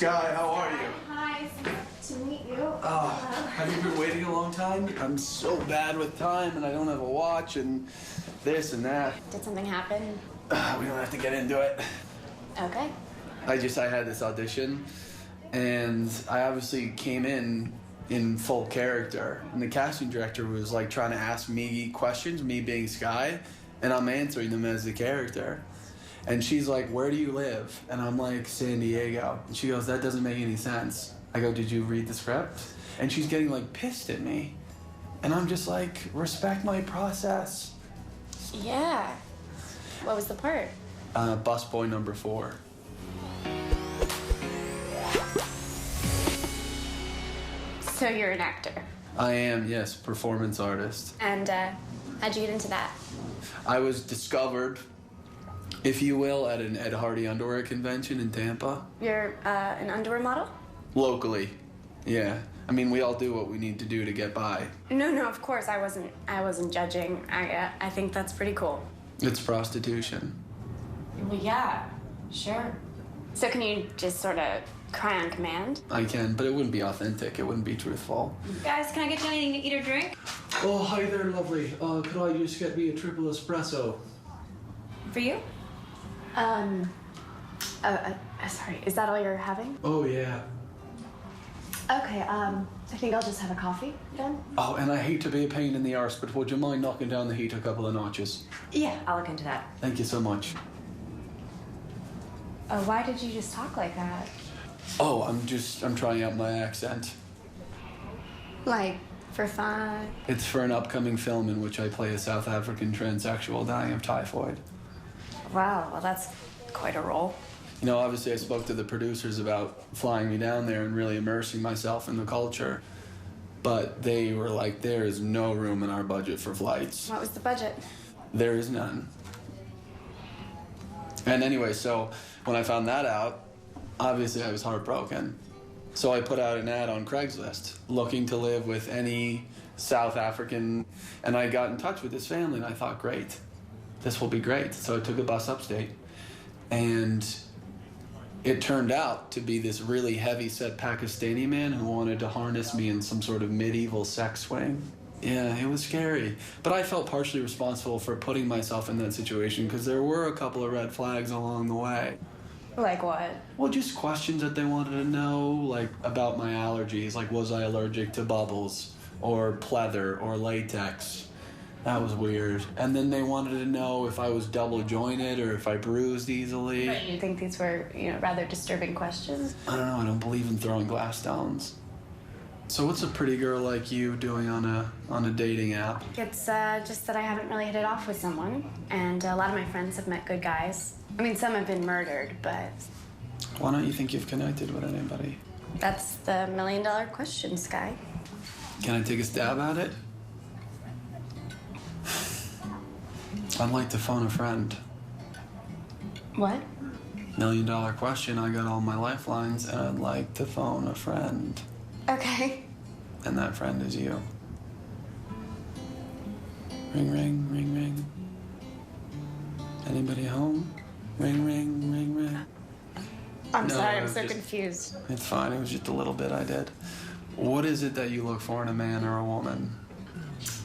Skye, how are you? Hi, so nice to meet you. Have you been waiting a long time? I'm so bad with time and I don't have a watch and this and that. Did something happen? We don't have to get into it. Okay. I had this audition and I obviously came in full character. And the casting director was like trying to ask me questions, me being Skye, and I'm answering them as the character. And she's like, "Where do you live?" And I'm like, "San Diego." And she goes, "That doesn't make any sense." I go, "Did you read the script?" And she's getting like pissed at me. And I'm just like, respect my process. Yeah. What was the part? Busboy number 4. So you're an actor? I am, yes, performance artist. And how'd you get into that? I was discovered, if you will, at an Ed Hardy underwear convention in Tampa. You're an underwear model? Locally, yeah. I mean, we all do what we need to do to get by. No, of course, I wasn't judging. I think that's pretty cool. It's prostitution. Well, yeah, sure. So can you just sort of cry on command? I can, but it wouldn't be authentic. It wouldn't be truthful. Guys, can I get you anything to eat or drink? Oh, hi there, lovely. Could I just get me a triple espresso? For you? Sorry, is that all you're having? Oh, yeah. Okay, I think I'll just have a coffee then. Oh, and I hate to be a pain in the arse, but would you mind knocking down the heat a couple of notches? Yeah, I'll look into that. Thank you so much. Why did you just talk like that? Oh, I'm trying out my accent. Like, for fun? It's for an upcoming film in which I play a South African transsexual dying of typhoid. Wow, well, that's quite a role. You know, obviously I spoke to the producers about flying me down there and really immersing myself in the culture. But they were like, there is no room in our budget for flights. What was the budget? There is none. And anyway, so when I found that out, obviously I was heartbroken. So I put out an ad on Craigslist, looking to live with any South African. And I got in touch with this family and I thought, great, this will be great. So I took a bus upstate. And it turned out to be this really heavy-set Pakistani man who wanted to harness me in some sort of medieval sex swing. Yeah, it was scary. But I felt partially responsible for putting myself in that situation because there were a couple of red flags along the way. Like what? Well, just questions that they wanted to know, like about my allergies, like was I allergic to bubbles or pleather or latex? That was weird. And then they wanted to know if I was double jointed or if I bruised easily. But you think these were, rather disturbing questions? I don't know, I don't believe in throwing glass stones. So what's a pretty girl like you doing on a dating app? It's just that I haven't really hit it off with someone, and a lot of my friends have met good guys. I mean, some have been murdered, but... Why don't you think you've connected with anybody? That's the million-dollar question, Skye. Can I take a stab at it? I'd like to phone a friend. What? Million-dollar question, I got all my lifelines, and I'd like to phone a friend. Okay. And that friend is you. Ring, ring, ring, ring. Anybody home? Ring, ring, ring, ring. I'm No, sorry, it I'm was so just- confused. It's fine, it was just a little bit I did. What is it that you look for in a man or a woman?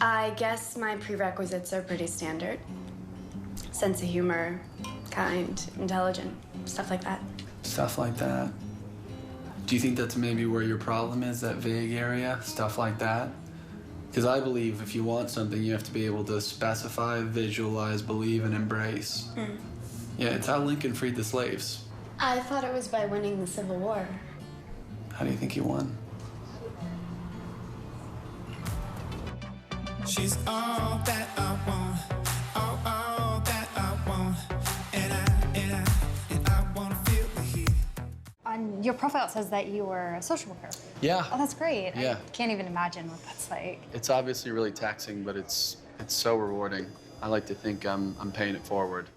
I guess my prerequisites are pretty standard. Sense of humor, kind, intelligent, stuff like that. Stuff like that. Do you think that's maybe where your problem is, that vague area? Stuff like that? Because I believe if you want something, you have to be able to specify, visualize, believe, and embrace. Yeah, it's how Lincoln freed the slaves. I thought it was by winning the Civil War. How do you think he won? She's all that I want, all that I want, and I want to feel the heat. On your profile, it says that you were a social worker. Yeah. Oh, that's great. Yeah. I can't even imagine what that's like. It's obviously really taxing, but it's so rewarding. I like to think I'm paying it forward.